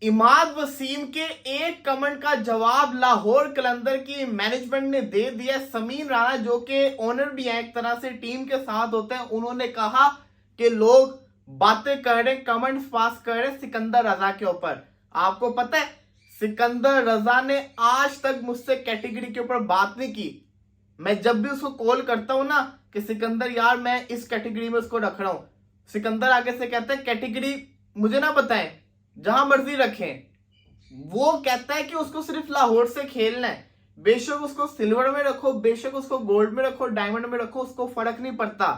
इमाद वसीम के एक कमेंट का जवाब लाहौर कलंदर की मैनेजमेंट ने दे दिया। समीर राणा जो कि ओनर भी है, एक तरह से टीम के साथ होते हैं, उन्होंने कहा कि लोग बातें कर रहे, कमेंट्स पास कर रहे सिकंदर रजा के ऊपर। आपको पता है सिकंदर रजा ने आज तक मुझसे कैटेगरी के ऊपर बात नहीं की। मैं जब भी उसको कॉल करता हूं ना कि सिकंदर यार मैं इस कैटेगरी में उसको रख रहा हूं, सिकंदर आगे से कहता है कैटेगरी मुझे ना बताएं, जहां मर्जी रखें। वो कहता है कि उसको सिर्फ लाहौर से खेलना है, बेशक उसको सिल्वर में रखो, बेशक उसको गोल्ड में रखो, डायमंड में रखो, उसको फर्क नहीं पड़ता।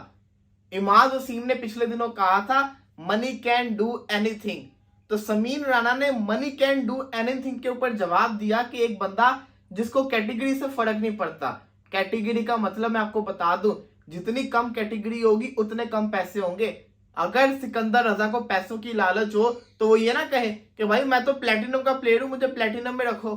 इमाद वसीम ने पिछले दिनों कहा था मनी कैन डू एनीथिंग, तो समीर राणा ने मनी कैन डू एनीथिंग के ऊपर जवाब दिया कि एक बंदा जिसको कैटेगरी से फर्क नहीं पड़ता। कैटेगरी का मतलब मैं आपको बता दूं, जितनी कम कैटेगरी होगी उतने कम पैसे होंगे। अगर सिकंदर रजा को पैसों की लालच हो तो वो ये ना कहे कि भाई मैं तो प्लेटिनम का प्लेयर हूं, मुझे प्लेटिनम में रखो।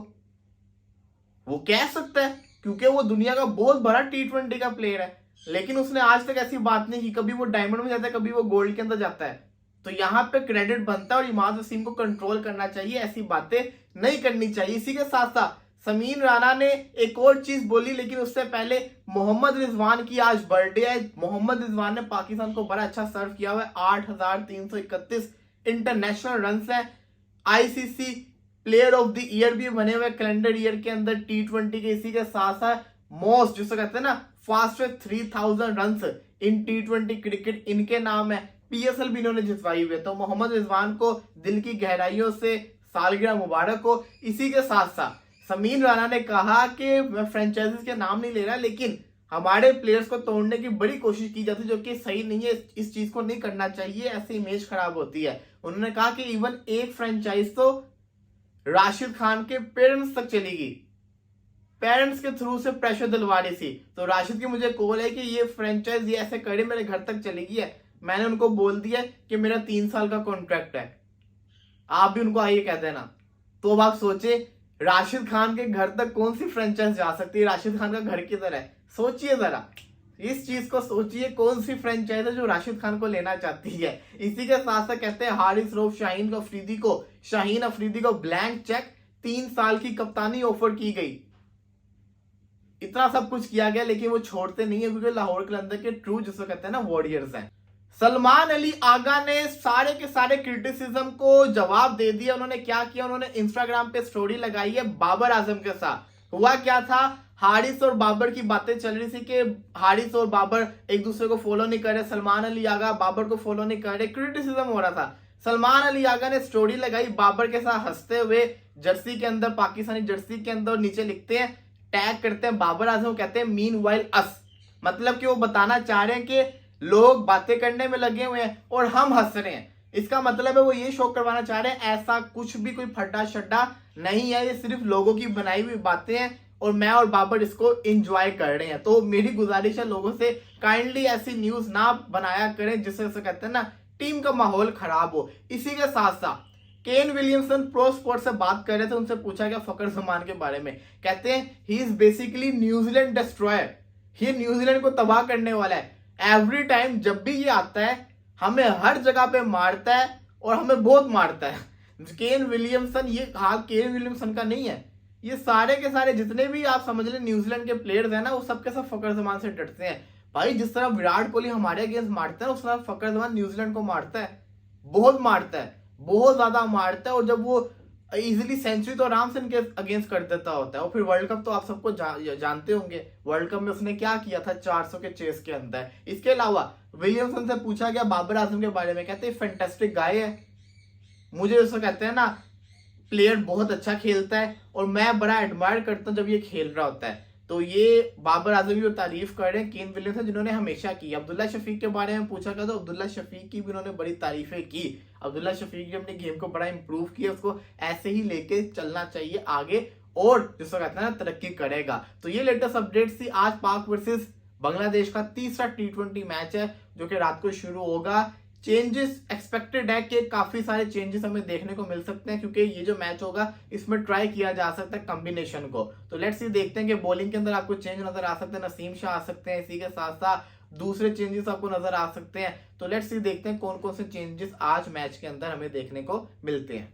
वो कह सकता है क्योंकि वो दुनिया का बहुत बड़ा T20 का प्लेयर है, लेकिन उसने आज तक ऐसी बात नहीं की। कभी वो डायमंड में जाता है, कभी वो गोल्ड के अंदर जाता है। तो यहाँ पे क्रेडिट बनता है और इमाद वसीम को कंट्रोल करना चाहिए, ऐसी बातें नहीं करनी चाहिए। इसी के साथ साथ समीर राणा ने एक और चीज बोली, लेकिन उससे पहले मोहम्मद रिजवान की आज बर्थडे है। मोहम्मद रिजवान ने पाकिस्तान को बड़ा अच्छा सर्व किया हुआ है। 8,331 इंटरनेशनल रन है। ICC player of the year भी बने हुए कैलेंडर ईयर के अंदर T20 के। इसी के साथ साथ मोस्ट जिसको कहते हैं ना fastest 3,000 run in T20 cricket इनके नाम है। पीएसएल भी इन्होंने जितवाई हुई है। तो मोहम्मद रिजवान को दिल की गहराइयों से सालगिरह मुबारक हो। इसी के साथ साथ समीर राणा ने कहा कि मैं फ्रेंचाइजीज के नाम नहीं ले रहा, लेकिन हमारे प्लेयर्स को तोड़ने की बड़ी कोशिश की जाती है, जो कि सही नहीं है। इस चीज को नहीं करना चाहिए, ऐसी इमेज खराब होती है। उन्होंने कहा कि इवन एक फ्रेंचाइज तो राशिद खान के पेरेंट्स तक चली गई, पेरेंट्स के थ्रू से प्रेशर दिलवा रही थी। तो राशिद की मुझे कॉल है कि ये फ्रेंचाइज ये ऐसे करे, मेरे घर तक चली गई है। मैंने उनको बोल दिया कि मेरा 3 साल का कॉन्ट्रैक्ट है, आप भी उनको आइए कह देना। तो अब आप सोचे राशिद खान के घर तक कौन सी फ्रेंचाइज जा सकती है? राशिद खान का घर किधर है? सोचिए जरा, इस चीज को सोचिए, कौन सी फ्रेंचाइज है जो राशिद खान को लेना चाहती है। इसी के साथ साथ कहते हैं हारिस रऊफ शाहीन अफरीदी को ब्लैंक चेक 3 साल की कप्तानी ऑफर की गई। इतना सब कुछ किया गया, लेकिन वो छोड़ते नहीं है क्योंकि लाहौर कलंदर के ट्रू जिसको कहते हैं ना वॉरियर्स हैं। सलमान अली आगा ने सारे के सारे क्रिटिसिज्म को जवाब दे दिया। उन्होंने क्या किया, उन्होंने इंस्टाग्राम पे स्टोरी लगाई है बाबर आजम के साथ। हुआ क्या था, हारिस और बाबर की बातें चल रही थी कि हारिस और बाबर एक दूसरे को फॉलो नहीं कर रहे, सलमान अली आगा बाबर को फॉलो नहीं कर रहे, क्रिटिसिज्म हो रहा था। सलमान अली आगा ने स्टोरी लगाई बाबर के साथ हंसते हुए, जर्सी के अंदर, पाकिस्तानी जर्सी के अंदर, नीचे लिखते हैं, टैग करते हैं बाबर आजम, कहते हैं मीन वाइल अस। मतलब कि वो बताना चाह रहे हैं कि लोग बातें करने में लगे हुए हैं और हम हंस रहे हैं। इसका मतलब है वो ये शो करवाना चाह रहे हैं ऐसा कुछ भी कोई फड्डा शड्डा नहीं है, ये सिर्फ लोगों की बनाई हुई बातें हैं और मैं और बाबर इसको एंजॉय कर रहे हैं। तो मेरी गुजारिश है लोगों से, काइंडली ऐसी न्यूज ना बनाया करें जिससे कहते हैं ना टीम का माहौल खराब हो। इसी के साथ साथ केन विलियमसन प्रो स्पोर्ट से बात कर रहे थे, उनसे पूछा गया फकर जमान के बारे में। कहते हैं he is basically New Zealand destroyer, ये न्यूजीलैंड को तबाह करने वाला है। एवरी टाइम जब भी ये आता है हमें हर जगह पे मारता है और हमें बहुत मारता है। केन विलियमसन, ये हाल केन विलियमसन का नहीं है, ये सारे के सारे जितने भी आप समझ लें न्यूजीलैंड के प्लेयर्स हैं ना, वो सबके सब फकर जमान से डरते हैं। भाई जिस तरह विराट कोहली हमारे अगेंस्ट मारता है उस तरह फकर जमान न्यूजीलैंड को मारता है, बहुत मारता है, बहुत ज्यादा मारता है। और जब वो इजीली सेंचुरी तो आराम से इनके अगेंस्ट कर देता होता है। और फिर वर्ल्ड कप तो आप सबको जानते होंगे, वर्ल्ड कप में उसने क्या किया था 400 के चेस के अंदर। इसके अलावा विलियमसन से पूछा गया बाबर आजम के बारे में, कहते हैं फैंटास्टिक गाय है, मुझे जैसा कहते हैं ना प्लेयर बहुत अच्छा खेलता है और मैं बड़ा एडमायर करता हूं जब ये खेल रहा होता है। तो ये बाबर आजम की तारीफ कर रहे हैं केन विलियमसन, जिन्होंने हमेशा की। अब्दुल्ला शफीक के बारे में पूछा गया तो अब्दुल्ला शफीक की भी उन्होंने बड़ी तारीफें की। अब्दुल्ला शफीक ने अपने गेम को बड़ा इंप्रूव किया, उसको ऐसे ही लेके चलना चाहिए आगे और जिसको कहते हैं ना तरक्की करेगा। तो ये लेटेस्ट अपडेट थी। आज पाक वर्सेस बांग्लादेश का तीसरा T20 मैच है जो कि रात को शुरू होगा। चेंजेस एक्सपेक्टेड है कि काफी सारे चेंजेस हमें देखने को मिल सकते हैं क्योंकि ये जो मैच होगा इसमें ट्राई किया जा सकता है कॉम्बिनेशन को। तो लेट्स सी, देखते हैं कि बॉलिंग के अंदर आपको चेंज नजर आ सकते हैं, नसीम शाह आ सकते हैं, इसी के साथ साथ दूसरे चेंजेस आपको नजर आ सकते हैं। तो लेट्स सी, देखते हैं कौन कौन से चेंजेस आज मैच के अंदर हमें देखने को मिलते हैं।